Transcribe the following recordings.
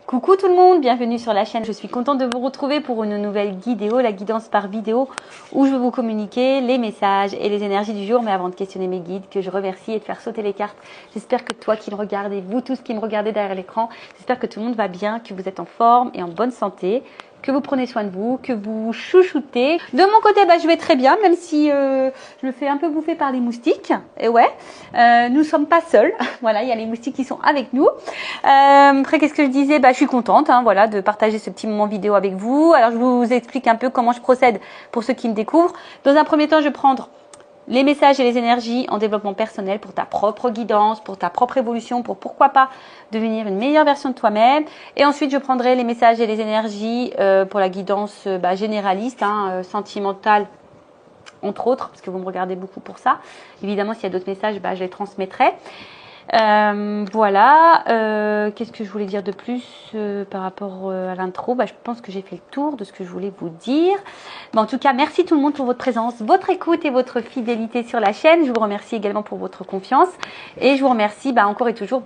Coucou tout le monde, bienvenue sur la chaîne. Je suis contente de vous retrouver pour une nouvelle vidéo, la guidance par vidéo, où je vais vous communiquer les messages et les énergies du jour. Mais avant de questionner mes guides, que je remercie et de faire sauter les cartes, j'espère que toi qui me regardes et vous tous qui me regardez derrière l'écran, j'espère que tout le monde va bien, que vous êtes en forme et en bonne santé, que vous prenez soin de vous, que vous chouchoutez. De mon côté, je vais très bien, même si je me fais un peu bouffer par les moustiques. Et ouais, nous ne sommes pas seuls. Voilà, il y a les moustiques qui sont avec nous. Après, qu'est-ce que je disais? Je suis contente, voilà, de partager ce petit moment vidéo avec vous. Alors, je vous explique un peu comment je procède pour ceux qui me découvrent. Dans un premier temps, je vais prendre les messages et les énergies en développement personnel pour ta propre guidance, pour ta propre évolution, pour pourquoi pas devenir une meilleure version de toi-même. Et ensuite, je prendrai les messages et les énergies pour la guidance généraliste, sentimentale, entre autres, parce que vous me regardez beaucoup pour ça. Évidemment, s'il y a d'autres messages, je les transmettrai. Voilà, qu'est-ce que je voulais dire de plus par rapport à l'intro? Je pense que j'ai fait le tour de ce que je voulais vous dire. En tout cas, merci tout le monde pour votre présence, votre écoute et votre fidélité sur la chaîne. Je vous remercie également pour votre confiance et je vous remercie encore et toujours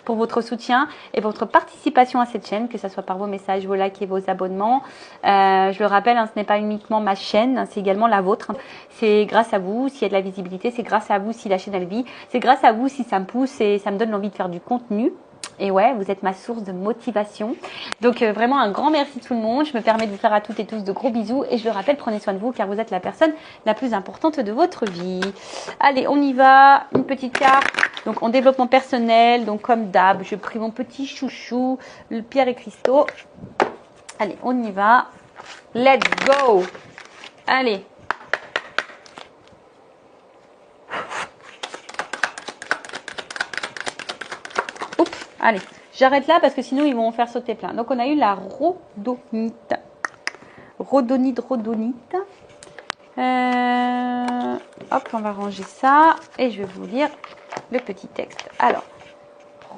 pour votre soutien et votre participation à cette chaîne, que ce soit par vos messages, vos likes et vos abonnements. Je le rappelle, ce n'est pas uniquement ma chaîne, c'est également la vôtre. C'est grâce à vous s'il y a de la visibilité, c'est grâce à vous si la chaîne elle vit, c'est grâce à vous si ça me pousse et ça me donne l'envie de faire du contenu. Et ouais, vous êtes ma source de motivation. Donc vraiment un grand merci tout le monde. Je me permets de vous faire à toutes et tous de gros bisous. Et je le rappelle, prenez soin de vous car vous êtes la personne la plus importante de votre vie. Allez, on y va. Une petite carte. Donc en développement personnel, donc comme d'hab, je prie mon petit chouchou, le pierre et cristaux. Allez, on y va. Let's go. Allez. Allez, j'arrête là parce que sinon ils vont en faire sauter plein. Donc on a eu la rhodonite. Rhodonite. Hop, on va ranger ça et je vais vous lire le petit texte. Alors,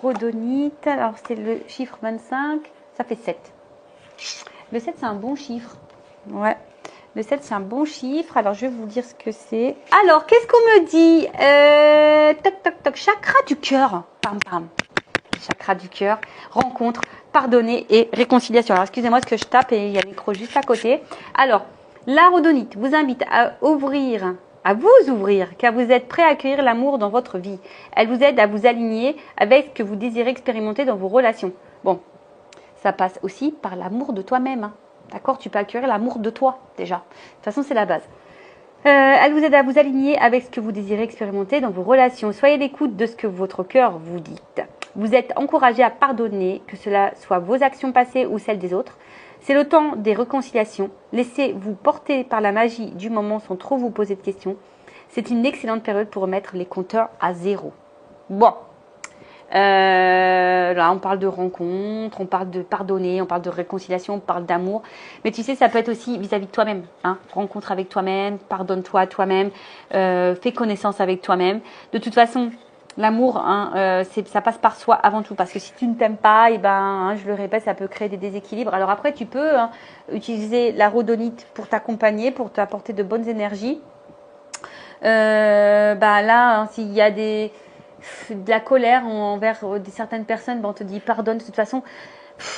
rhodonite, alors c'est le chiffre 25, ça fait 7. Le 7 c'est un bon chiffre. Ouais. Le 7 c'est un bon chiffre. Alors je vais vous dire ce que c'est. Alors, qu'est-ce qu'on me dit? Toc toc toc, chakra du cœur. Pam pam. Chakra du cœur, rencontre, pardonner et réconciliation. Alors, excusez-moi, ce que je tape et il y a le micro juste à côté. Alors, la rhodonite vous invite à vous ouvrir, car vous êtes prêt à accueillir l'amour dans votre vie. Elle vous aide à vous aligner avec ce que vous désirez expérimenter dans vos relations. Bon, ça passe aussi par l'amour de toi-même. D'accord? Tu peux accueillir l'amour de toi, déjà. De toute façon, c'est la base. Elle vous aide à vous aligner avec ce que vous désirez expérimenter dans vos relations. Soyez à l'écoute de ce que votre cœur vous dit. Vous êtes encouragé à pardonner, que cela soit vos actions passées ou celles des autres. C'est le temps des réconciliations. Laissez-vous porter par la magie du moment sans trop vous poser de questions. C'est une excellente période pour remettre les compteurs à zéro. Bon. Là, on parle de rencontre, on parle de pardonner, on parle de réconciliation, on parle d'amour. Mais tu sais, ça peut être aussi vis-à-vis de toi-même. Rencontre avec toi-même, pardonne-toi à toi-même, fais connaissance avec toi-même. De toute façon, l'amour, ça passe par soi avant tout. Parce que si tu ne t'aimes pas, je le répète, ça peut créer des déséquilibres. Alors après, tu peux utiliser la rhodonite pour t'accompagner, pour t'apporter de bonnes énergies. Là, s'il y a de la colère envers certaines personnes, on te dit pardonne. De toute façon,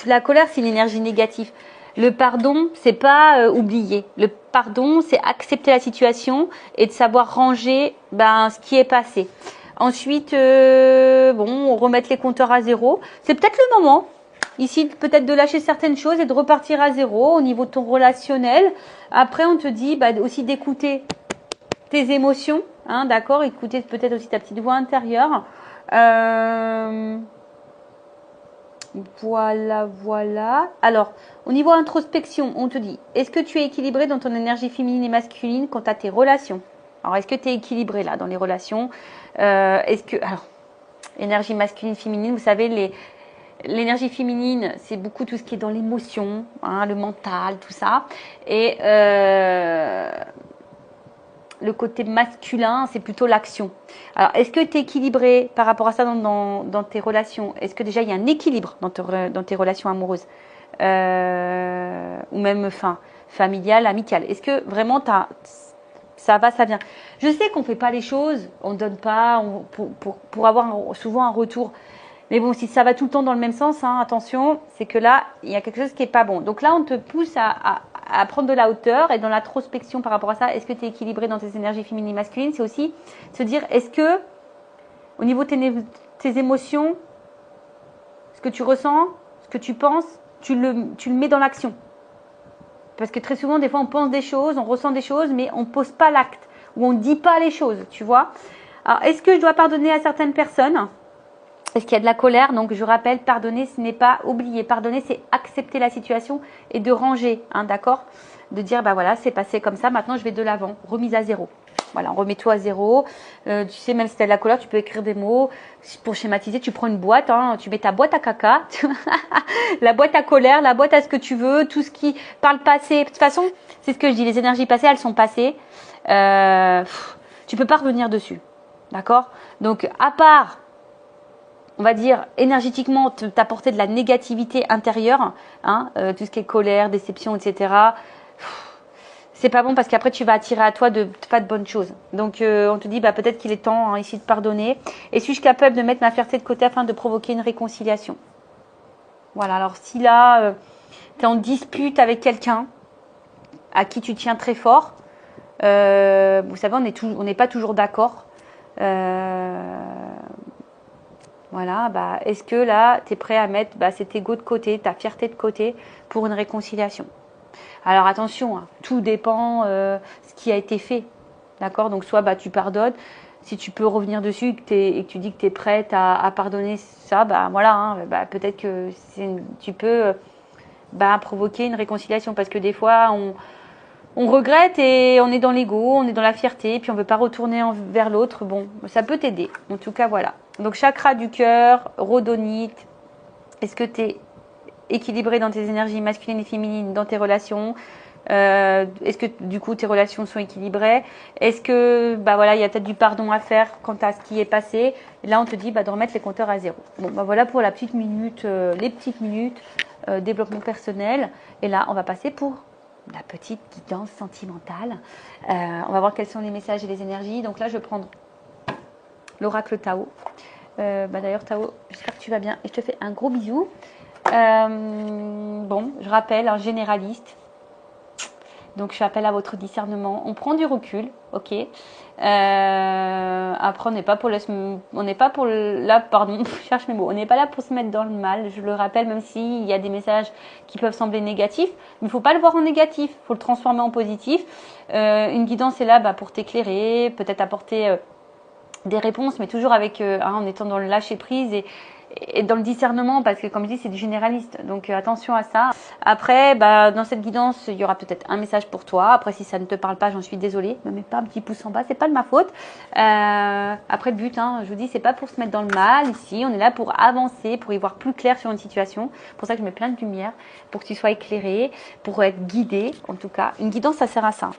la colère, c'est une énergie négative. Le pardon, c'est pas oublier. Le pardon, c'est accepter la situation et de savoir ranger ce qui est passé. Ensuite, on remet les compteurs à zéro. C'est peut-être le moment, ici, peut-être de lâcher certaines choses et de repartir à zéro au niveau de ton relationnel. Après, on te dit aussi d'écouter tes émotions, d'accord? Écouter peut-être aussi ta petite voix intérieure. Voilà. Alors, au niveau introspection, on te dit, est-ce que tu es équilibré dans ton énergie féminine et masculine quant à tes relations? Alors, est-ce que tu es équilibré là dans les relations? Alors, énergie masculine, féminine, vous savez, l'énergie féminine, c'est beaucoup tout ce qui est dans l'émotion, le mental, tout ça. Et le côté masculin, c'est plutôt l'action. Alors, est-ce que tu es équilibré par rapport à ça dans tes relations? Est-ce que déjà il y a un équilibre dans tes relations amoureuses ou même familiales, amicales? Est-ce que vraiment ça va, ça vient? Je sais qu'on ne fait pas les choses, on ne donne pas pour avoir souvent un retour. Mais bon, si ça va tout le temps dans le même sens, hein, attention, c'est que là, il y a quelque chose qui n'est pas bon. Donc là, on te pousse à prendre de la hauteur et dans l'introspection par rapport à ça. Est-ce que tu es équilibré dans tes énergies féminines et masculines? C'est aussi se dire, est-ce que, au niveau de tes émotions, ce que tu ressens, ce que tu penses, tu le mets dans l'action. Parce que très souvent, des fois, on pense des choses, on ressent des choses, mais on ne pose pas l'acte ou on ne dit pas les choses, tu vois. Alors, est-ce que je dois pardonner à certaines personnes? Est-ce qu'il y a de la colère? Donc, je rappelle, pardonner, ce n'est pas oublier. Pardonner, c'est accepter la situation et de ranger, hein, d'accord? De dire, bah voilà, c'est passé comme ça, maintenant je vais de l'avant. Remise à zéro. Voilà, remets toi à zéro. Tu sais, même si tu as de la colère, tu peux écrire des mots. Pour schématiser, tu prends une boîte, hein, tu mets ta boîte à caca, la boîte à colère, la boîte à ce que tu veux, tout ce qui parle passé. De toute façon, c'est ce que je dis, les énergies passées, elles sont passées. Tu peux pas revenir dessus. D'accord? Donc, à part, on va dire, énergétiquement, t'apporter de la négativité intérieure, hein, tout ce qui est colère, déception, etc., c'est pas bon parce qu'après tu vas attirer à toi pas de bonnes choses. Donc on te dit bah peut-être qu'il est temps, hein, ici de pardonner. Et suis-je capable de mettre ma fierté de côté afin de provoquer une réconciliation? Voilà, alors si là tu es en dispute avec quelqu'un à qui tu tiens très fort, vous savez on n'est pas toujours d'accord. Voilà, bah est-ce que là tu es prêt à mettre cet ego de côté, ta fierté de côté pour une réconciliation? Alors attention, hein, tout dépend ce qui a été fait. D'accord? Donc soit tu pardonnes, si tu peux revenir dessus et que tu dis que tu es prête à pardonner ça, voilà, hein, peut-être que tu peux provoquer une réconciliation parce que des fois on regrette et on est dans l'ego, on est dans la fierté, puis on ne veut pas retourner vers l'autre. Bon, ça peut t'aider. En tout cas, voilà. Donc chakra du cœur, rhodonite, est-ce que tu es équilibré dans tes énergies masculines et féminines, dans tes relations? Est-ce que du coup tes relations sont équilibrées? Est-ce que il y a peut-être du pardon à faire quant à ce qui est passé? Et là on te dit de remettre les compteurs à zéro. Bon voilà pour la petite minute, les petites minutes développement personnel. Et là on va passer pour la petite guidance sentimentale. On va voir quels sont les messages et les énergies. Donc là je vais prendre l'oracle Tao. D'ailleurs Tao, j'espère que tu vas bien et je te fais un gros bisou. Bon, je rappelle, un généraliste. Donc, je fais appel à votre discernement. On prend du recul, ok. Après, on n'est pas pour pardon, je cherche mes mots. On n'est pas là pour se mettre dans le mal. Je le rappelle, même s'il y a des messages qui peuvent sembler négatifs, mais il ne faut pas le voir en négatif. Il faut le transformer en positif. Une guidance est là pour t'éclairer, peut-être apporter des réponses, mais toujours avec en étant dans le lâcher prise et dans le discernement, parce que comme je dis, c'est du généraliste, donc attention à ça. Après, dans cette guidance, il y aura peut-être un message pour toi. Après, si ça ne te parle pas, j'en suis désolée, ne mets pas un petit pouce en bas, c'est pas de ma faute. Après, le but, je vous dis, c'est pas pour se mettre dans le mal ici, on est là pour avancer, pour y voir plus clair sur une situation. C'est pour ça que je mets plein de lumière, pour que tu sois éclairé, pour être guidé, en tout cas. Une guidance, ça sert à ça,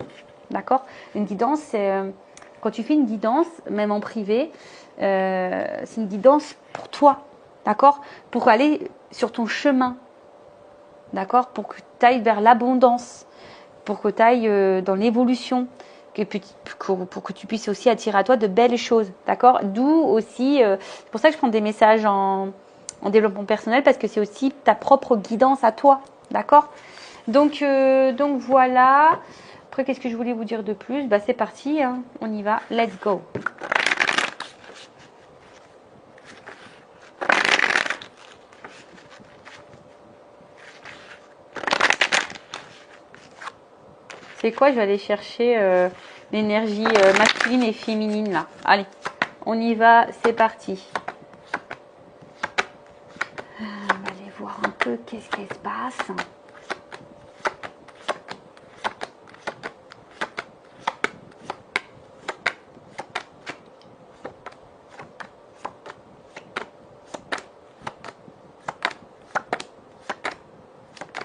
d'accord? Une guidance, c'est quand tu fais une guidance, même en privé, c'est une guidance pour toi. D'accord? Pour aller sur ton chemin. D'accord? Pour que tu ailles vers l'abondance. Pour que tu ailles dans l'évolution. Pour que tu puisses aussi attirer à toi de belles choses. D'accord? D'où aussi, c'est pour ça que je prends des messages en développement personnel, parce que c'est aussi ta propre guidance à toi. D'accord? Donc voilà. Après, qu'est-ce que je voulais vous dire de plus? C'est parti, hein. On y va. Let's go. C'est quoi? Je vais aller chercher l'énergie masculine et féminine là. Allez, on y va, c'est parti. On va aller voir un peu qu'est-ce qui se passe.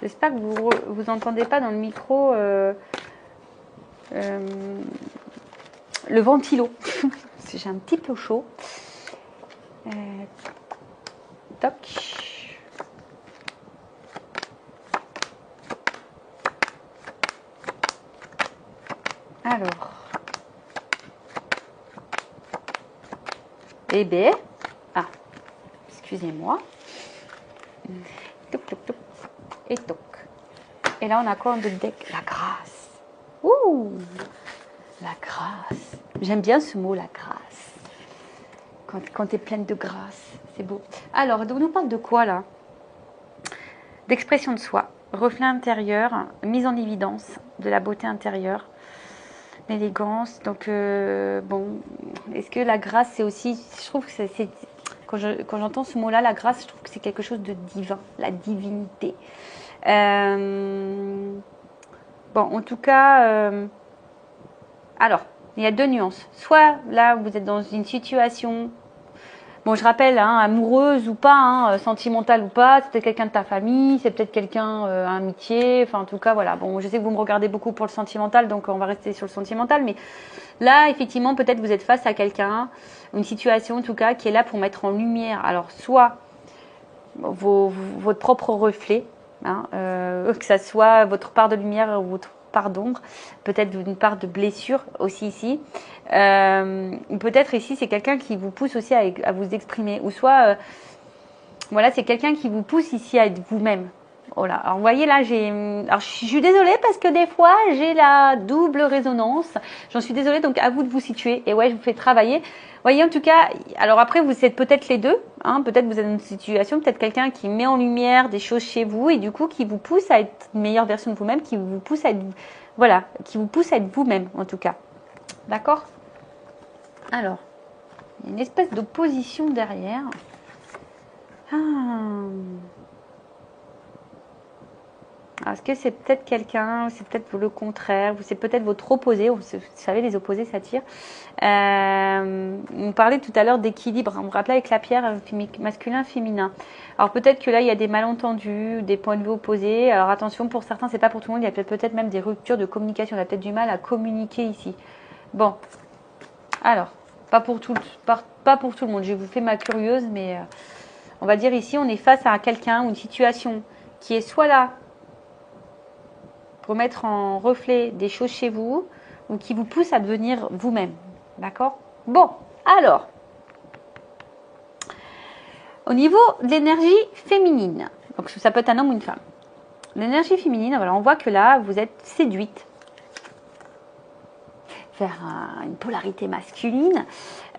J'espère que vous entendez pas dans le micro le ventilo. J'ai un petit peu chaud. Toc. Alors. Eh bien. Ah. excusez-moi. Toc, toc, toc. Et toc. Et là, on a quoi en deck? La grâce. Ouh, la grâce. J'aime bien ce mot, la grâce. Quand tu es pleine de grâce, c'est beau. Alors, on nous parle de quoi là? D'expression de soi, reflet intérieur, mise en évidence de la beauté intérieure, l'élégance. Donc, bon, est-ce que la grâce, c'est aussi, je trouve que c'est quand j'entends ce mot-là, la grâce, je trouve que c'est quelque chose de divin, la divinité. Bon, en tout cas, alors, il y a deux nuances. Soit là, vous êtes dans une situation, bon, je rappelle, hein, amoureuse ou pas, hein, sentimentale ou pas, c'est peut-être quelqu'un de ta famille, c'est peut-être quelqu'un, amitié, enfin, en tout cas, voilà. Bon, je sais que vous me regardez beaucoup pour le sentimental, donc on va rester sur le sentimental, mais là, effectivement, peut-être vous êtes face à quelqu'un, une situation, en tout cas, qui est là pour mettre en lumière, alors, soit votre propre reflet, hein, que ça soit votre part de lumière ou votre part d'ombre, peut-être une part de blessure aussi ici, ou peut-être ici c'est quelqu'un qui vous pousse aussi à vous exprimer, ou soit voilà, c'est quelqu'un qui vous pousse ici à être vous-même. Voilà. Alors vous voyez là, alors je suis désolée parce que des fois j'ai la double résonance. J'en suis désolée, donc à vous de vous situer. Et ouais, je vous fais travailler. Vous voyez, en tout cas, alors après vous êtes peut-être les deux. Hein, peut-être vous êtes dans une situation, peut-être quelqu'un qui met en lumière des choses chez vous et du coup qui vous pousse à être une meilleure version de vous-même, qui vous pousse à être, voilà, qui vous pousse à être vous-même en tout cas. D'accord? Alors, il y a une espèce d'opposition derrière. Est-ce que c'est peut-être quelqu'un, c'est peut-être le contraire, ou c'est peut-être votre opposé, vous savez, les opposés s'attirent. On parlait tout à l'heure d'équilibre, on me rappelait avec la pierre masculin, féminin. Alors peut-être que là, il y a des malentendus, des points de vue opposés. Alors attention, pour certains, c'est pas pour tout le monde, il y a peut-être même des ruptures de communication, on a peut-être du mal à communiquer ici. Bon, alors, pas pour tout le monde, je vous fais ma curieuse, mais on va dire ici, on est face à quelqu'un ou une situation qui est soit là, pour mettre en reflet des choses chez vous ou qui vous poussent à devenir vous-même. D'accord? Bon, alors, au niveau de l'énergie féminine, donc ça peut être un homme ou une femme. L'énergie féminine, voilà, on voit que là, vous êtes séduite vers une polarité masculine.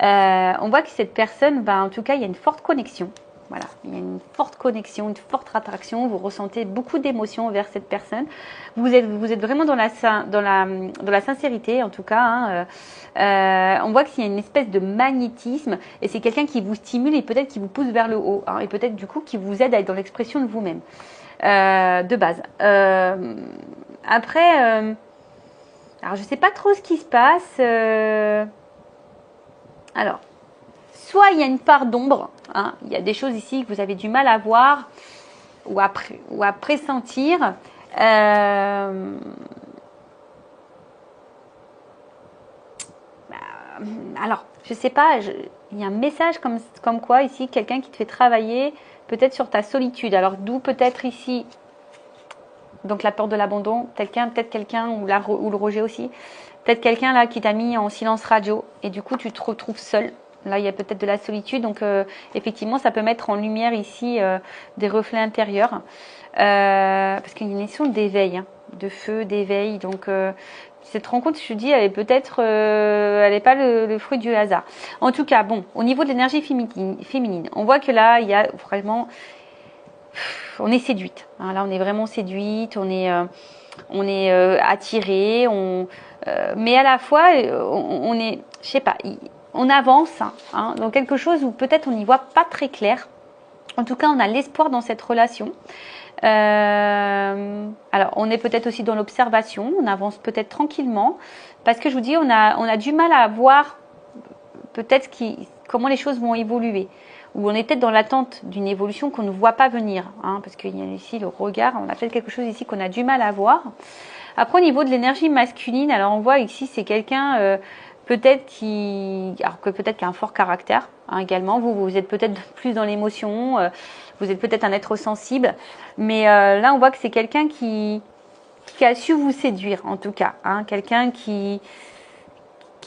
On voit que cette personne, en tout cas, il y a une forte connexion. Voilà, il y a une forte connexion, une forte attraction. Vous ressentez beaucoup d'émotions vers cette personne. Vous êtes vraiment dans la sincérité, en tout cas. Hein. On voit qu'il y a une espèce de magnétisme et c'est quelqu'un qui vous stimule et peut-être qui vous pousse vers le haut. Hein, et peut-être du coup qui vous aide à être dans l'expression de vous-même, de base. Après, alors je ne sais pas trop ce qui se passe. Alors, soit il y a une part d'ombre, hein, il y a des choses ici que vous avez du mal à voir ou à pressentir. Alors, je sais pas, il y a un message comme quoi ici, quelqu'un qui te fait travailler peut-être sur ta solitude. Alors, d'où peut-être ici, donc la peur de l'abandon, peut-être quelqu'un ou le rejet aussi, peut-être quelqu'un là qui t'a mis en silence radio et du coup tu te retrouves seul. Là, il y a peut-être de la solitude, donc effectivement, ça peut mettre en lumière ici des reflets intérieurs, parce qu'il y a une notion d'éveil, hein, de feu, d'éveil. Donc, cette rencontre, je te dis, elle est peut-être, elle n'est pas le fruit du hasard. En tout cas, bon, au niveau de l'énergie féminine, on voit que là, il y a vraiment, on est séduite. Hein, là, on est vraiment séduite, on est attiré, mais à la fois, on est, je sais pas. On avance hein, dans quelque chose où peut-être on n'y voit pas très clair. En tout cas, on a l'espoir dans cette relation. Alors, on est peut-être aussi dans l'observation. On avance peut-être tranquillement. Parce que je vous dis, on a du mal à voir peut-être comment les choses vont évoluer. Ou on est peut-être dans l'attente d'une évolution qu'on ne voit pas venir. Hein, parce qu'il y a ici le regard. On a peut-être quelque chose ici qu'on a du mal à voir. Après, au niveau de l'énergie masculine, alors on voit ici, c'est quelqu'un... peut-être qui a un fort caractère hein, également. Vous êtes peut-être plus dans l'émotion, vous êtes peut-être un être sensible, mais là on voit que c'est quelqu'un qui a su vous séduire en tout cas, hein, quelqu'un qui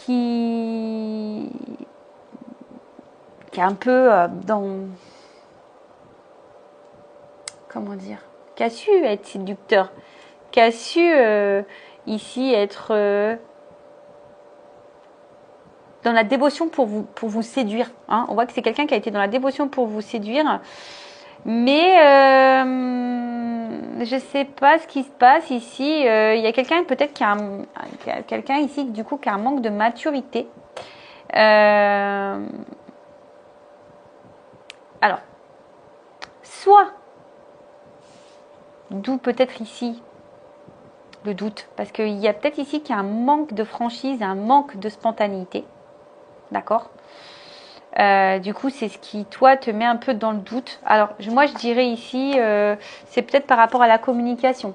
est un peu comment dire, qui a su être séducteur, qui a su ici être dans la dévotion pour vous séduire. Hein. On voit que c'est quelqu'un qui a été dans la dévotion pour vous séduire. Mais je sais pas ce qui se passe ici. Il y a quelqu'un peut-être qui a quelqu'un ici du coup qui a un manque de maturité. Alors, soit, d'où peut-être ici le doute, parce qu'il y a peut-être ici qu'il y a un manque de franchise, un manque de spontanéité. D'accord ? Du coup, c'est ce qui, toi, te met un peu dans le doute. Alors, moi, je dirais ici, c'est peut-être par rapport à la communication.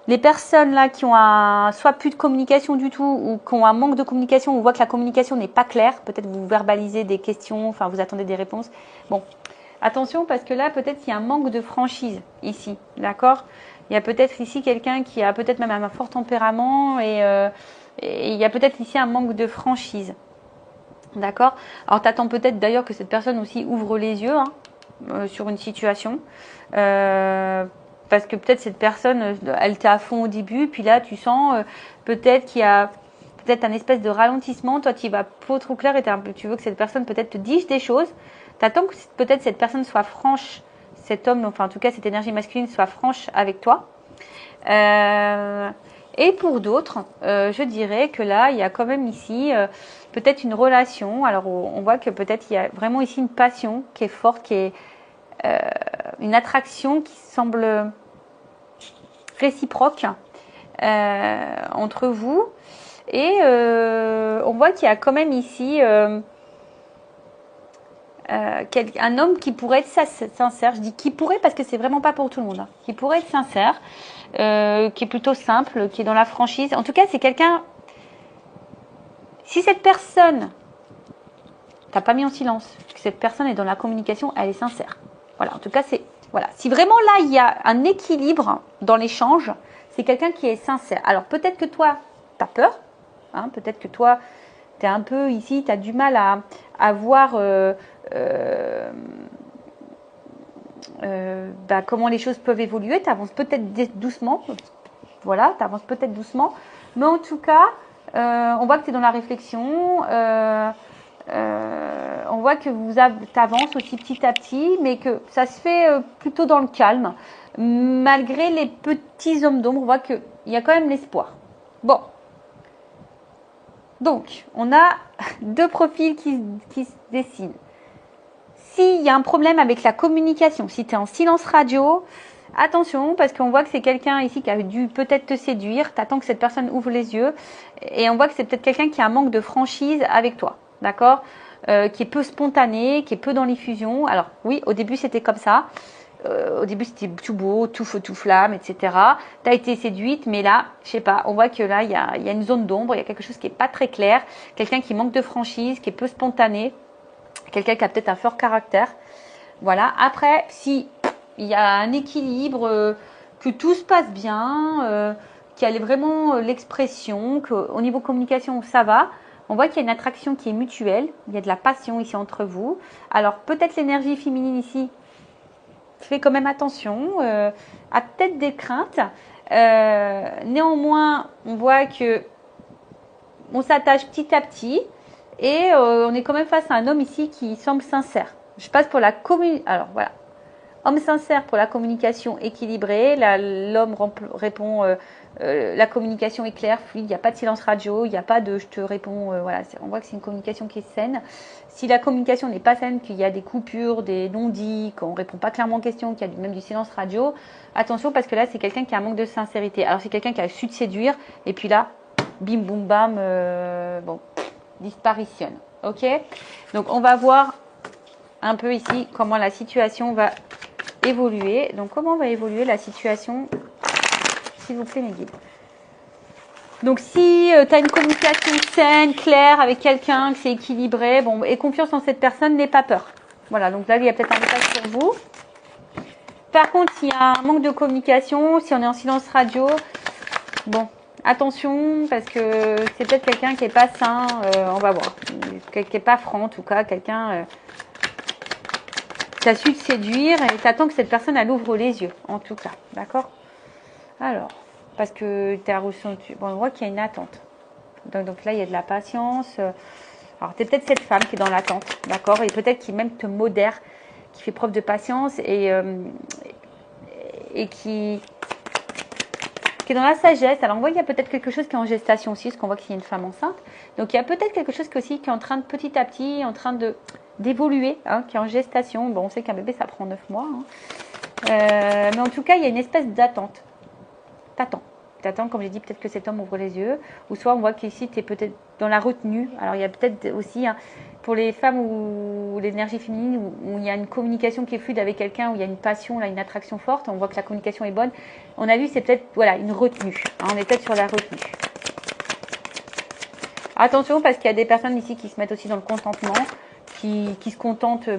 Les personnes là qui ont soit plus de communication du tout ou qui ont un manque de communication, on voit que la communication n'est pas claire. Peut-être vous verbalisez des questions, enfin, vous attendez des réponses. Bon, attention parce que là, peut-être qu'il y a un manque de franchise ici. D'accord ? Il y a peut-être ici quelqu'un qui a peut-être même un fort tempérament et il y a peut-être ici un manque de franchise. D'accord. Alors, tu attends peut-être d'ailleurs que cette personne aussi ouvre les yeux sur une situation. Parce que peut-être cette personne, elle était à fond au début. Puis là, tu sens peut-être qu'il y a peut-être un espèce de ralentissement. Toi, tu y vas pas trop clair et tu veux que cette personne peut-être te dise des choses. Tu attends que peut-être cette personne soit franche, cet homme, enfin en tout cas cette énergie masculine soit franche avec toi. Et pour d'autres, je dirais que là, il y a quand même ici peut-être une relation. Alors, on voit que peut-être il y a vraiment ici une passion qui est forte, qui est une attraction qui semble réciproque entre vous. Et on voit qu'il y a quand même ici un homme qui pourrait être sincère. Je dis qui pourrait parce que c'est vraiment pas pour tout le monde. Hein. Qui pourrait être sincère, qui est plutôt simple, qui est dans la franchise. En tout cas, c'est quelqu'un. Si cette personne, t'as pas mis en silence, que cette personne est dans la communication, elle est sincère. Voilà. En tout cas, c'est voilà. Si vraiment là il y a un équilibre dans l'échange, c'est quelqu'un qui est sincère. Alors peut-être que toi, t'as peur. Hein, peut-être que toi, t'es un peu ici, t'as du mal à voir. Comment les choses peuvent évoluer, tu avances peut-être doucement, voilà, tu avances peut-être doucement, mais en tout cas, on voit que tu es dans la réflexion, on voit que tu avances aussi petit à petit, mais que ça se fait plutôt dans le calme, malgré les petits hommes d'ombre, on voit qu'il y a quand même l'espoir. Bon, donc, on a deux profils qui se dessinent. S'il y a un problème avec la communication, si tu es en silence radio, attention parce qu'on voit que c'est quelqu'un ici qui a dû peut-être te séduire, tu attends que cette personne ouvre les yeux et on voit que c'est peut-être quelqu'un qui a un manque de franchise avec toi, d'accord, qui est peu spontané, qui est peu dans l'effusion. Alors oui, au début c'était comme ça, au début c'était tout beau, tout feu, tout flamme, etc. Tu as été séduite, mais là, je sais pas, on voit que là il y a une zone d'ombre, il y a quelque chose qui est pas très clair, quelqu'un qui manque de franchise, qui est peu spontané. Quelqu'un qui a peut-être un fort caractère. Voilà. Après, si il y a un équilibre, que tout se passe bien, qu'il y a vraiment l'expression, qu'au niveau communication, ça va. On voit qu'il y a une attraction qui est mutuelle. Il y a de la passion ici entre vous. Alors, peut-être l'énergie féminine ici fait quand même attention, a peut-être des craintes. Néanmoins, on voit que on s'attache petit à petit. Et on est quand même face à un homme ici qui semble sincère. Je passe pour la communication. Alors voilà. Homme sincère pour la communication équilibrée. L'homme répond, la communication est claire, fluide. Il n'y a pas de silence radio. Il n'y a pas de je te réponds. Voilà. On voit que c'est une communication qui est saine. Si la communication n'est pas saine, qu'il y a des coupures, des non-dits, qu'on ne répond pas clairement aux questions, qu'il y a même du silence radio, attention parce que là, c'est quelqu'un qui a un manque de sincérité. Alors, c'est quelqu'un qui a su te séduire. Et puis là, bim, boum, bam. Bon. Disparitionne. Ok. Donc on va voir un peu ici comment la situation va évoluer. Donc comment va évoluer la situation, s'il vous plaît mes guides. Donc si tu as une communication saine, claire avec quelqu'un, que c'est équilibré, bon, et confiance en cette personne, n'aie pas peur. Voilà, donc là il y a peut-être un message pour vous. Par contre, s'il y a un manque de communication, si on est en silence radio, bon, attention, parce que c'est peut-être quelqu'un qui n'est pas sain, on va voir. Qui n'est pas franc, en tout cas, quelqu'un Tu as su te séduire et tu attends que cette personne, elle ouvre les yeux, en tout cas. D'accord? Alors, parce que tu as ressenti... Bon, on voit qu'il y a une attente. Donc là, il y a de la patience. Alors, tu es peut-être cette femme qui est dans l'attente, d'accord? Et peut-être qui même te modère, qui fait preuve de patience et qui est dans la sagesse. Alors, on voit qu'il y a peut-être quelque chose qui est en gestation aussi, parce qu'on voit qu'il y a une femme enceinte. Donc, il y a peut-être quelque chose aussi qui est en train de, petit à petit, en train d'évoluer, hein, qui est en gestation. Bon, on sait qu'un bébé, ça prend 9 mois. Hein. Mais en tout cas, il y a une espèce d'attente. T'attends, comme j'ai dit, peut-être que cet homme ouvre les yeux. Ou soit, on voit qu'ici, tu es peut-être dans la retenue. Alors, il y a peut-être aussi, hein, pour les femmes où l'énergie féminine, où il y a une communication qui est fluide avec quelqu'un, où il y a une passion, là, une attraction forte, on voit que la communication est bonne. On a vu, c'est peut-être, voilà, une retenue. Hein, on est peut-être sur la retenue. Attention, parce qu'il y a des personnes ici qui se mettent aussi dans le contentement, qui se contentent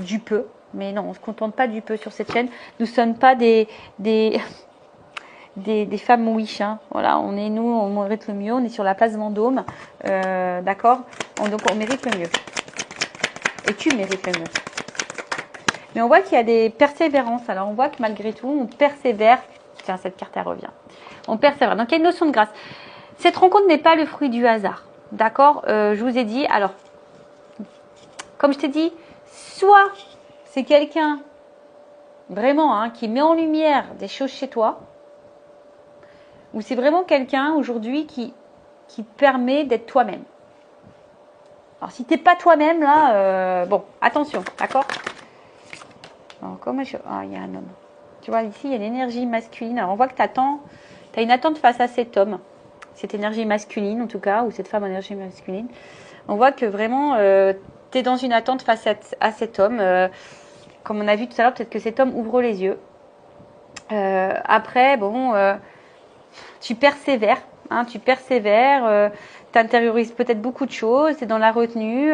du peu. Mais non, on ne se contente pas du peu sur cette chaîne. Nous ne sommes pas des femmes wish, hein. Voilà, on mérite le mieux, on est sur la place Vendôme, d'accord, donc on mérite le mieux, et tu mérites le mieux. Mais on voit qu'il y a des persévérances, alors on voit que malgré tout, on persévère, tiens, cette carte elle revient, on persévère, donc il y a une notion de grâce. Cette rencontre n'est pas le fruit du hasard, d'accord, je vous ai dit, alors, comme je t'ai dit, soit c'est quelqu'un, vraiment, hein, qui met en lumière des choses chez toi, ou c'est vraiment quelqu'un aujourd'hui qui te permet d'être toi-même. Alors, si tu n'es pas toi-même, là, bon, attention, d'accord? Ah, il y a un homme. Tu vois, ici, il y a l'énergie masculine. Alors, on voit que tu as une attente face à cet homme, cette énergie masculine, en tout cas, ou cette femme en énergie masculine. On voit que vraiment, tu es dans une attente face à cet homme. Comme on a vu tout à l'heure, peut-être que cet homme ouvre les yeux. Après, bon... tu persévères, hein, tu intériorises peut-être beaucoup de choses, tu es dans la retenue,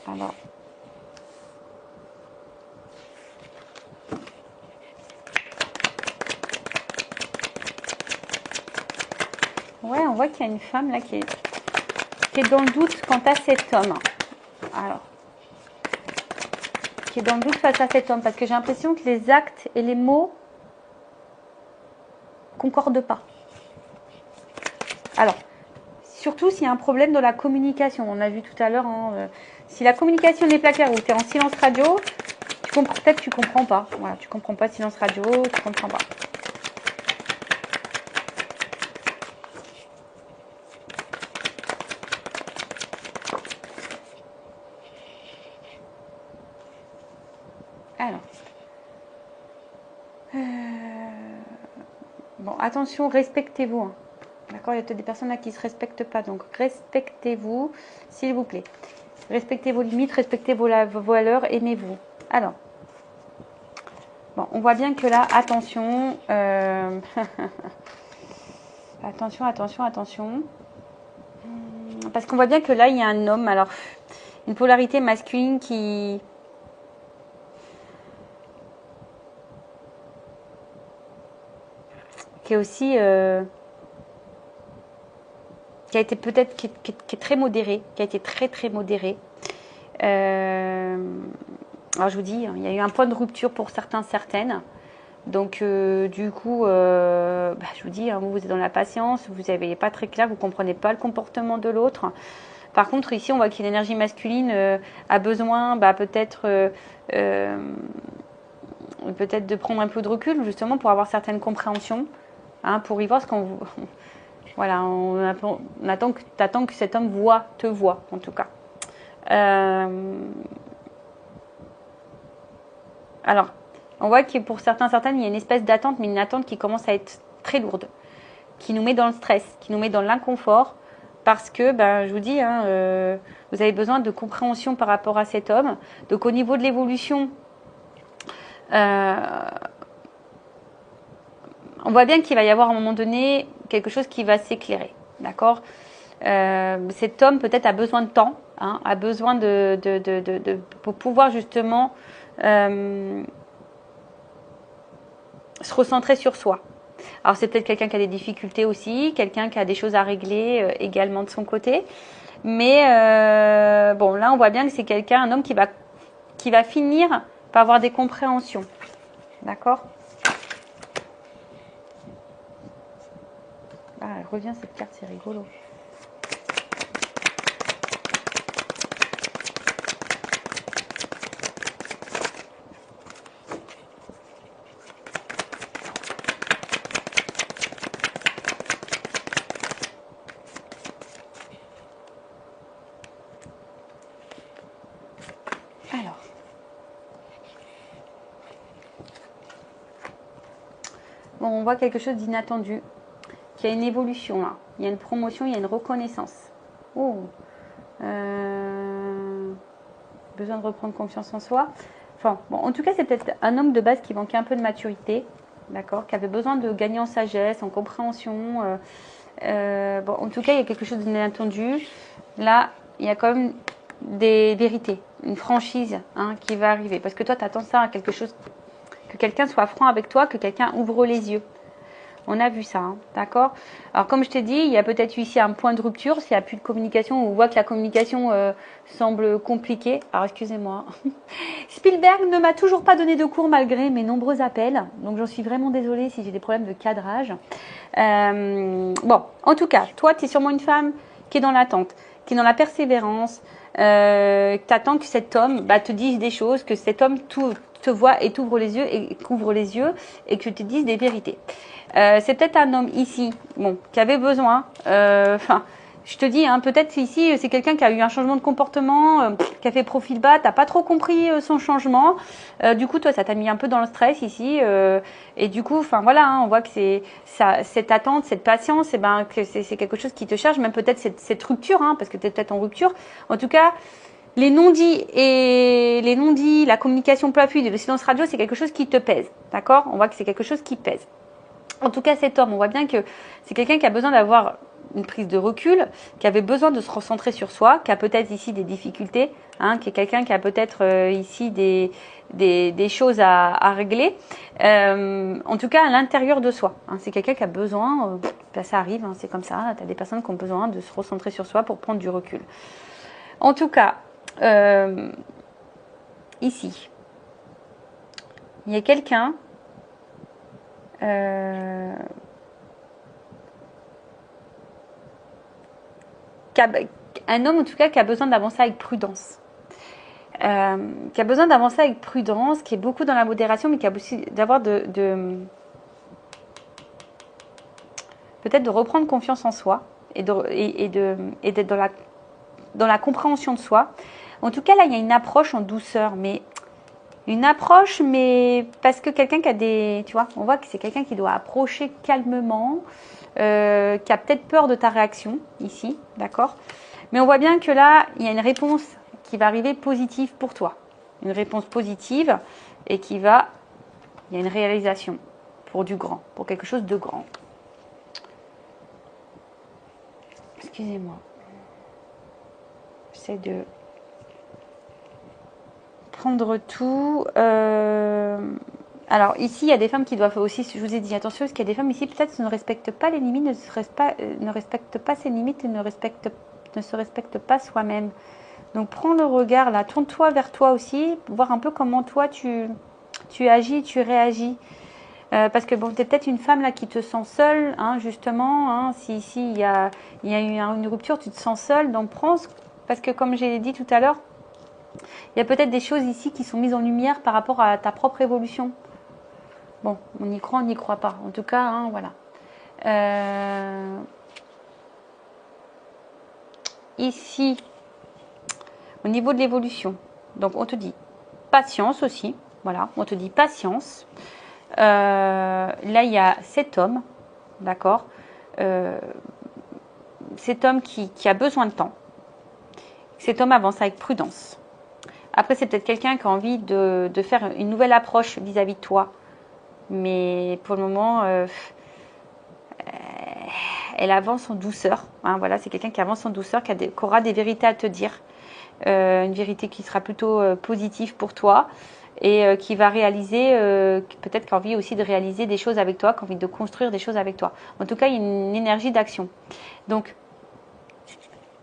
Alors. Ouais, on voit qu'il y a une femme là qui est dans le doute quant à cet homme. Alors, qui est dans le doute face à cet homme, parce que j'ai l'impression que les actes et les mots concordent pas. Alors, surtout s'il y a un problème dans la communication. On a vu tout à l'heure, hein, si la communication n'est pas claire ou tu es en silence radio, peut-être que tu comprends pas. Voilà, tu comprends pas silence radio, tu comprends pas. Alors, bon, attention, respectez-vous. Hein. D'accord, il y a peut-être des personnes là qui ne se respectent pas, donc respectez-vous, s'il vous plaît. Respectez vos limites, respectez vos valeurs, aimez-vous. Alors, bon, on voit bien que là, attention, attention. Parce qu'on voit bien que là, il y a un homme, alors, une polarité masculine qui est aussi... qui a été peut-être qui est très modéré, qui a été très modéré. Alors je vous dis, il y a eu un point de rupture pour certaines. Donc du coup, je vous dis, hein, vous êtes dans la patience, vous n'avez pas très clair, vous ne comprenez pas le comportement de l'autre. Par contre, ici, on voit que l'énergie masculine a besoin peut-être de prendre un peu de recul, justement, pour avoir certaines compréhensions, hein, pour y voir ce qu'on vous... Voilà, on attend que cet homme te voit, en tout cas. Alors, on voit que pour certaines, il y a une espèce d'attente, mais une attente qui commence à être très lourde, qui nous met dans le stress, qui nous met dans l'inconfort, parce que, je vous dis, hein, vous avez besoin de compréhension par rapport à cet homme. Donc, au niveau de l'évolution, on voit bien qu'il va y avoir à un moment donné quelque chose qui va s'éclairer, d'accord? Cet homme peut-être a besoin de temps, hein, a besoin pour pouvoir justement se recentrer sur soi. Alors c'est peut-être quelqu'un qui a des difficultés aussi, quelqu'un qui a des choses à régler également de son côté. Mais bon, là on voit bien que c'est quelqu'un, un homme qui va finir par avoir des compréhensions. D'accord? Ah, elle revient cette carte, c'est rigolo. Alors, bon, on voit quelque chose d'inattendu, qu'il y a une évolution là, il y a une promotion, il y a une reconnaissance. Oh, besoin de reprendre confiance en soi. Enfin, bon, en tout cas, c'est peut-être un homme de base qui manquait un peu de maturité, d'accord, qui avait besoin de gagner en sagesse, en compréhension. Bon, en tout cas, il y a quelque chose d'inattendu. Là, il y a quand même des vérités, une franchise qui va arriver. Parce que toi, tu attends ça à quelque chose, que quelqu'un soit franc avec toi, que quelqu'un ouvre les yeux. On a vu ça, d'accord? Alors, comme je t'ai dit, il y a peut-être ici un point de rupture, s'il n'y a plus de communication, on voit que la communication semble compliquée. Alors, excusez-moi. Spielberg ne m'a toujours pas donné de cours malgré mes nombreux appels. Donc, j'en suis vraiment désolée si j'ai des problèmes de cadrage. Bon, en tout cas, toi, tu es sûrement une femme qui est dans l'attente, qui est dans la persévérance, tu attends que cet homme te dise des choses, que cet homme te voit et t'ouvre les yeux et couvre les yeux et que tu te dises des vérités. C'est peut-être un homme ici, bon, qui avait besoin, je te dis, peut-être ici, c'est quelqu'un qui a eu un changement de comportement, qui a fait profil bas, t'as pas trop compris son changement. Du coup, toi, ça t'a mis un peu dans le stress ici. Et du coup, voilà, on voit que c'est cette attente, cette patience, que c'est quelque chose qui te charge, même peut-être cette rupture, parce que tu es peut-être en rupture. En tout cas, les non-dits, la communication peu fluide et le silence radio, c'est quelque chose qui te pèse. D'accord? On voit que c'est quelque chose qui pèse. En tout cas, cet homme, on voit bien que c'est quelqu'un qui a besoin d'avoir une prise de recul, qui avait besoin de se recentrer sur soi, qui a peut-être ici des difficultés, qui est quelqu'un qui a peut-être ici des choses à régler. En tout cas, à l'intérieur de soi. C'est quelqu'un qui a besoin, ça arrive, c'est comme ça, tu as des personnes qui ont besoin de se recentrer sur soi pour prendre du recul. En tout cas, ici, il y a quelqu'un un homme en tout cas qui a besoin d'avancer avec prudence, qui a besoin d'avancer avec prudence, qui est beaucoup dans la modération, mais qui a aussi d'avoir peut-être de reprendre confiance en soi et d'être dans la compréhension de soi. En tout cas, là, il y a une approche en douceur, mais parce que quelqu'un qui a tu vois, on voit que c'est quelqu'un qui doit approcher calmement, qui a peut-être peur de ta réaction ici, d'accord? Mais on voit bien que là, il y a une réponse qui va arriver positive pour toi. Une réponse positive et il y a une réalisation pour du grand, pour quelque chose de grand. Excusez-moi. J'essaie de prendre tout. Alors ici, il y a des femmes qui doivent aussi, je vous ai dit, attention, parce qu'il y a des femmes ici, peut-être ne respectent pas les limites, ne respectent pas ses limites et ne se respectent pas soi-même. Donc prends le regard là, tourne-toi vers toi aussi, voir un peu comment toi tu agis, tu réagis. Parce que bon, tu es peut-être une femme là qui te sent seule, justement. Si ici il y a eu une rupture, tu te sens seule, donc prends, parce que comme j'ai dit tout à l'heure, il y a peut-être des choses ici qui sont mises en lumière par rapport à ta propre évolution. Bon, on y croit, on n'y croit pas. En tout cas, voilà. Ici, au niveau de l'évolution, donc on te dit patience aussi. Voilà, on te dit patience. Là, il y a cet homme, d'accord, cet homme qui a besoin de temps. Cet homme avance avec prudence. Après, c'est peut-être quelqu'un qui a envie de faire une nouvelle approche vis-à-vis de toi. Mais pour le moment, elle avance en douceur. Voilà, c'est quelqu'un qui avance en douceur, qui aura des vérités à te dire. Une vérité qui sera plutôt positive pour toi. et qui va réaliser, peut-être qui a envie aussi de réaliser des choses avec toi, qui a envie de construire des choses avec toi. En tout cas, il y a une énergie d'action. Donc,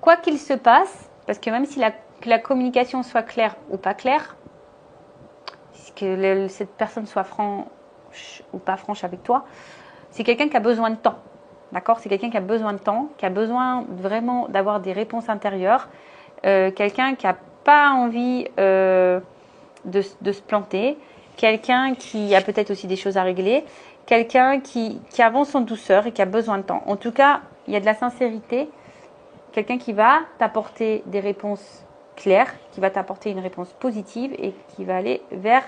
quoi qu'il se passe, parce que même si la communication soit claire ou pas claire, que cette personne soit franche ou pas franche avec toi, c'est quelqu'un qui a besoin de temps. D'accord? C'est quelqu'un qui a besoin de temps, qui a besoin vraiment d'avoir des réponses intérieures, quelqu'un qui n'a pas envie de se planter, quelqu'un qui a peut-être aussi des choses à régler, quelqu'un qui avance en douceur et qui a besoin de temps. En tout cas, il y a de la sincérité, quelqu'un qui va t'apporter des réponses claires, qui va t'apporter une réponse positive et qui va aller vers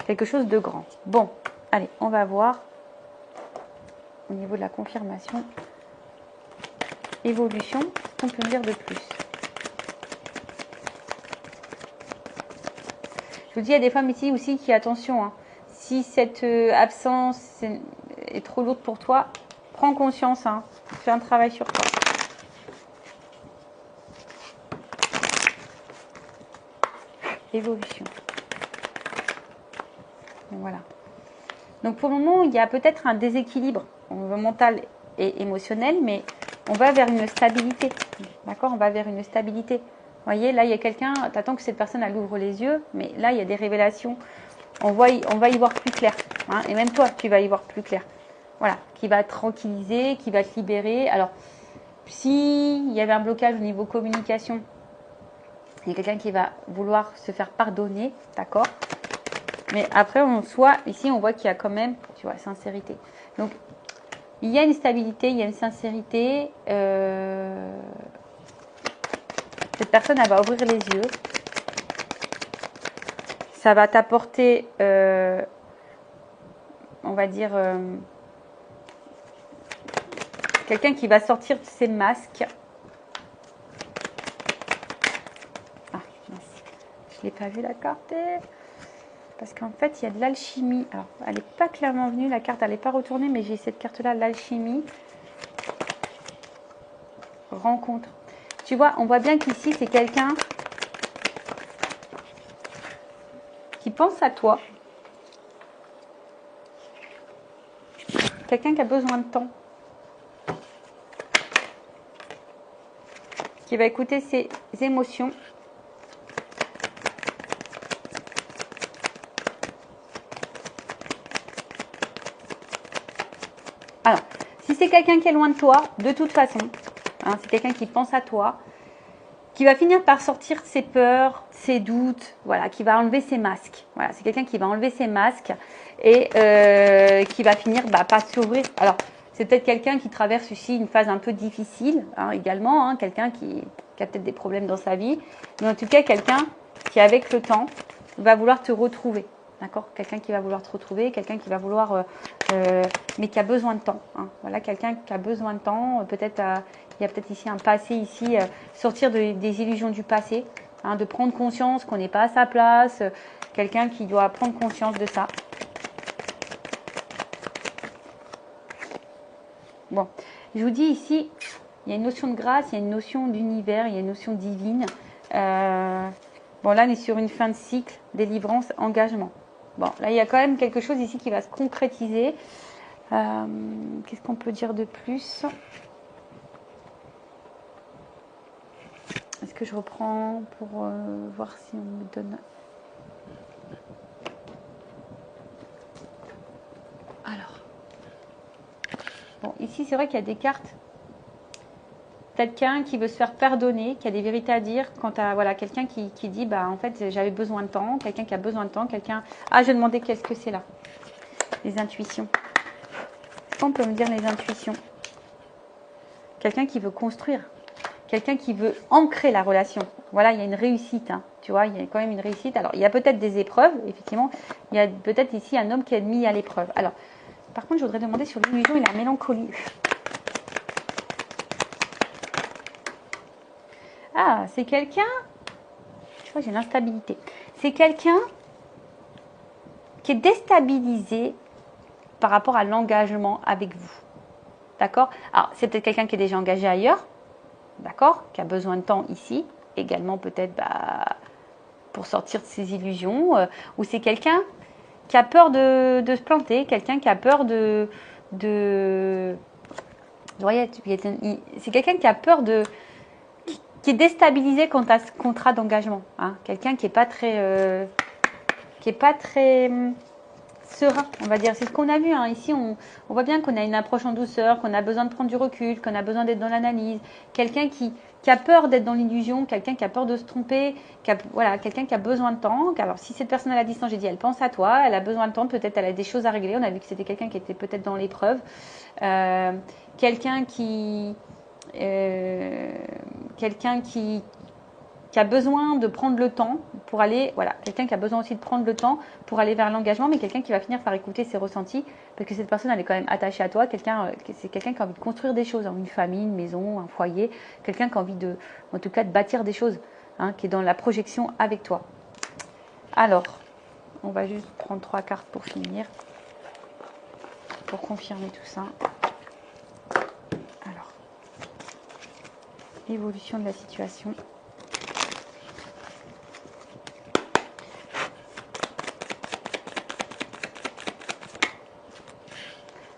quelque chose de grand. Bon, allez, on va voir au niveau de la confirmation. Évolution, qu'est-ce qu'on peut me dire de plus? Je vous dis, il y a des femmes ici aussi qui, attention, hein, si cette absence est trop lourde pour toi, prends conscience, hein, fais un travail sur toi. Évolution. Donc, voilà. Donc pour le moment, il y a peut-être un déséquilibre mental et émotionnel, mais on va vers une stabilité. D'accord? On va vers une stabilité. Vous voyez, là, il y a quelqu'un, tu attends que cette personne, elle ouvre les yeux, mais là, il y a des révélations. On va y voir plus clair. Hein, et même toi, tu vas y voir plus clair. Voilà, qui va te tranquilliser, qui va te libérer. Alors, s'il y avait un blocage au niveau communication, il y a quelqu'un qui va vouloir se faire pardonner, d'accord? Mais après, ici, on voit qu'il y a quand même, tu vois, sincérité. Donc, il y a une stabilité, il y a une sincérité. Cette personne, elle va ouvrir les yeux. Ça va t'apporter, on va dire, quelqu'un qui va sortir de ses masques. Ah, mince. Je ne l'ai pas vu la carte. Parce qu'en fait, il y a de l'alchimie. Alors, elle n'est pas clairement venue, la carte, elle n'est pas retournée, mais j'ai cette carte-là, l'alchimie. Rencontre. Tu vois, on voit bien qu'ici, c'est quelqu'un qui pense à toi. Quelqu'un qui a besoin de temps. Qui va écouter ses émotions. Alors, si c'est quelqu'un qui est loin de toi, de toute façon, hein, c'est quelqu'un qui pense à toi, qui va finir par sortir ses peurs, ses doutes, voilà, qui va enlever ses masques. Voilà, c'est quelqu'un qui va enlever ses masques et qui va finir par s'ouvrir. Alors, c'est peut-être quelqu'un qui traverse ici une phase un peu difficile, hein, également, hein, quelqu'un qui a peut-être des problèmes dans sa vie, mais en tout cas, quelqu'un qui, avec le temps, va vouloir te retrouver. D'accord? Quelqu'un qui va vouloir te retrouver, quelqu'un qui va vouloir, mais qui a besoin de temps. Hein. Voilà, quelqu'un qui a besoin de temps. Peut-être, il y a peut-être ici un passé, ici, sortir des illusions du passé, hein, de prendre conscience qu'on n'est pas à sa place. Quelqu'un qui doit prendre conscience de ça. Bon, je vous dis ici, il y a une notion de grâce, il y a une notion d'univers, il y a une notion divine. Bon, là, on est sur une fin de cycle, délivrance, engagement. Bon, là, il y a quand même quelque chose ici qui va se concrétiser. Qu'est-ce qu'on peut dire de plus? Est-ce que je reprends pour voir si on me donne... Alors. Bon, ici, c'est vrai qu'il y a des cartes. Quelqu'un qui veut se faire pardonner, qui a des vérités à dire quant à voilà, quelqu'un qui dit bah en fait j'avais besoin de temps, quelqu'un qui a besoin de temps, quelqu'un. Ah, je demandais qu'est-ce que c'est là? Les intuitions. Est-ce qu'on peut me dire les intuitions? Quelqu'un qui veut construire, quelqu'un qui veut ancrer la relation. Voilà, il y a une réussite, hein, tu vois, il y a quand même une réussite. Alors il y a peut-être des épreuves, effectivement, il y a peut-être ici un homme qui est mis à l'épreuve. Alors, par contre, je voudrais demander sur l'illusion et la mélancolie. Ah, c'est quelqu'un, tu vois, j'ai l'instabilité. C'est quelqu'un qui est déstabilisé par rapport à l'engagement avec vous. D'accord? Alors, c'est peut-être quelqu'un qui est déjà engagé ailleurs, d'accord? Qui a besoin de temps ici. Également, peut-être, pour sortir de ses illusions, ou c'est quelqu'un qui a peur de se planter, quelqu'un qui a peur c'est quelqu'un qui a peur qui est déstabilisé quant à ce contrat d'engagement. Hein. Quelqu'un qui n'est pas très, serein, on va dire. C'est ce qu'on a vu. Hein. Ici, on voit bien qu'on a une approche en douceur, qu'on a besoin de prendre du recul, qu'on a besoin d'être dans l'analyse. Quelqu'un qui a peur d'être dans l'illusion, quelqu'un qui a peur de se tromper, quelqu'un qui a besoin de temps. Alors, si cette personne à la distance, j'ai dit, elle pense à toi, elle a besoin de temps, peut-être elle a des choses à régler. On a vu que c'était quelqu'un qui était peut-être dans l'épreuve. Quelqu'un qui a besoin de prendre le temps pour aller, quelqu'un qui a besoin aussi de prendre le temps pour aller vers l'engagement, mais quelqu'un qui va finir par écouter ses ressentis, parce que cette personne, elle est quand même attachée à toi, c'est quelqu'un qui a envie de construire des choses, une famille, une maison, un foyer, quelqu'un qui a envie en tout cas, de bâtir des choses, hein, qui est dans la projection avec toi. Alors, on va juste prendre 3 cartes pour finir, pour confirmer tout ça. Alors, l'évolution de la situation.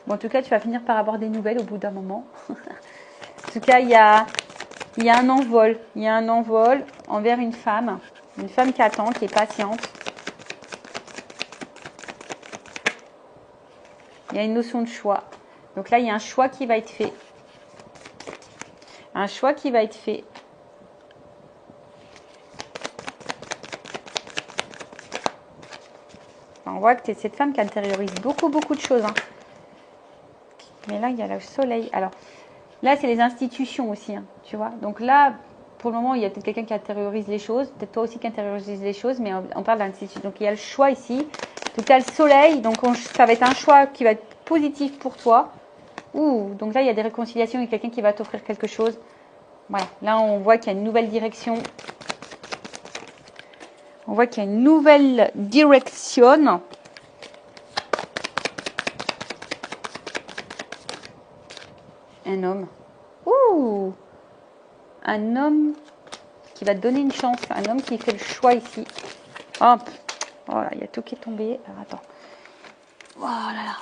Bon, en tout cas, tu vas finir par avoir des nouvelles au bout d'un moment. En tout cas, il y a un envol. Il y a un envol envers une femme qui attend, qui est patiente. Il y a une notion de choix. Donc là, il y a un choix qui va être fait. Un choix qui va être fait. On voit que tu es cette femme qui intériorise beaucoup de choses. Hein. Mais là, il y a le soleil. Alors, là, c'est les institutions aussi, hein, tu vois. Donc là, pour le moment, il y a peut-être quelqu'un qui intériorise les choses. Peut-être toi aussi qui intériorise les choses, mais on parle d'institution. Donc, il y a le choix ici. Donc, il y a le soleil. Donc, ça va être un choix qui va être positif pour toi. Donc là, il y a des réconciliations avec quelqu'un qui va t'offrir quelque chose. Voilà. Là, on voit qu'il y a une nouvelle direction. On voit qu'il y a une nouvelle direction. Un homme. Un homme qui va te donner une chance. Un homme qui fait le choix ici. Hop. Voilà, il y a tout qui est tombé. Alors, attends. Oh là là.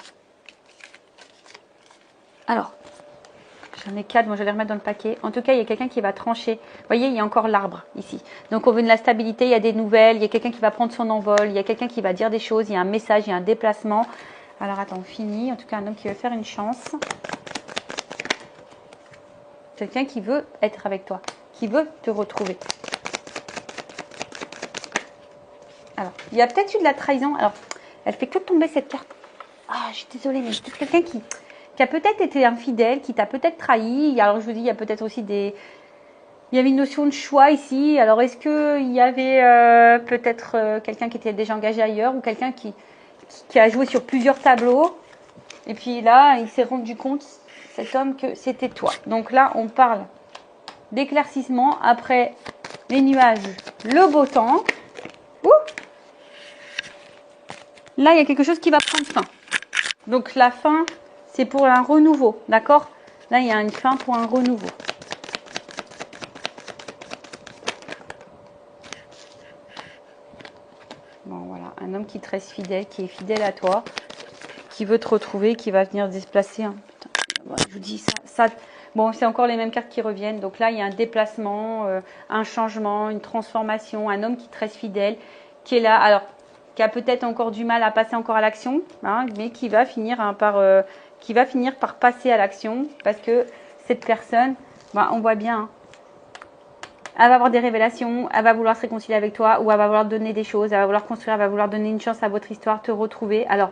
Alors, j'en ai 4. Moi, je vais les remettre dans le paquet. En tout cas, il y a quelqu'un qui va trancher. Vous voyez, il y a encore l'arbre ici. Donc, on veut de la stabilité. Il y a des nouvelles. Il y a quelqu'un qui va prendre son envol. Il y a quelqu'un qui va dire des choses. Il y a un message. Il y a un déplacement. Alors, attends, on finit. En tout cas, un homme qui veut faire une chance. Quelqu'un qui veut être avec toi, qui veut te retrouver. Alors, il y a peut-être eu de la trahison. Alors, elle fait que tomber cette carte. Ah, je suis désolée, mais c'est quelqu'un qui a peut-être été infidèle, qui t'a peut-être trahi. Alors, je vous dis, il y a peut-être aussi il y avait une notion de choix ici. Alors, est-ce qu'il y avait peut-être quelqu'un qui était déjà engagé ailleurs ou quelqu'un qui a joué sur plusieurs tableaux. Et puis là, il s'est rendu compte, cet homme, que c'était toi. Donc là, on parle d'éclaircissement après les nuages, le beau temps. Ouh, là, il y a quelque chose qui va prendre fin. Donc la fin, c'est pour un renouveau, d'accord? Là, il y a une fin pour un renouveau. Bon, voilà, un homme qui te reste fidèle, qui est fidèle à toi, qui veut te retrouver, qui va venir se déplacer. Hein. Putain, je vous dis ça. Bon, c'est encore les mêmes cartes qui reviennent. Donc là, il y a un déplacement, un changement, une transformation, un homme qui te reste fidèle, qui est là. Alors, qui a peut-être encore du mal à passer encore à l'action, hein, mais qui va finir par passer à l'action parce que cette personne, on voit bien, hein, elle va avoir des révélations, elle va vouloir se réconcilier avec toi ou elle va vouloir donner des choses, elle va vouloir construire, elle va vouloir donner une chance à votre histoire, te retrouver. Alors,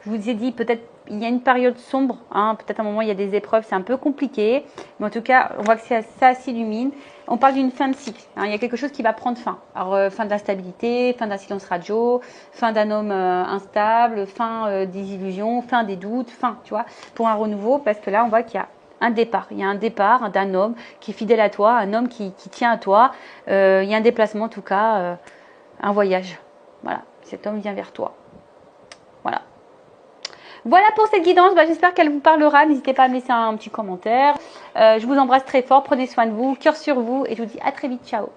je vous ai dit, peut-être il y a une période sombre, hein, peut-être à un moment il y a des épreuves, c'est un peu compliqué, mais en tout cas, on voit que ça s'illumine. On parle d'une fin de cycle, hein, il y a quelque chose qui va prendre fin. Alors, fin de la stabilité, fin d'un silence radio, fin d'un homme instable, fin des illusions, fin des doutes, fin, tu vois, pour un renouveau, parce que là, on voit qu'il y a un départ. Il y a un départ d'un homme qui est fidèle à toi, un homme qui tient à toi. Il y a un déplacement, en tout cas, un voyage. Voilà, cet homme vient vers toi. Voilà. Voilà pour cette guidance, j'espère qu'elle vous parlera. N'hésitez pas à me laisser un petit commentaire. Je vous embrasse très fort, prenez soin de vous, cœur sur vous et je vous dis à très vite, ciao.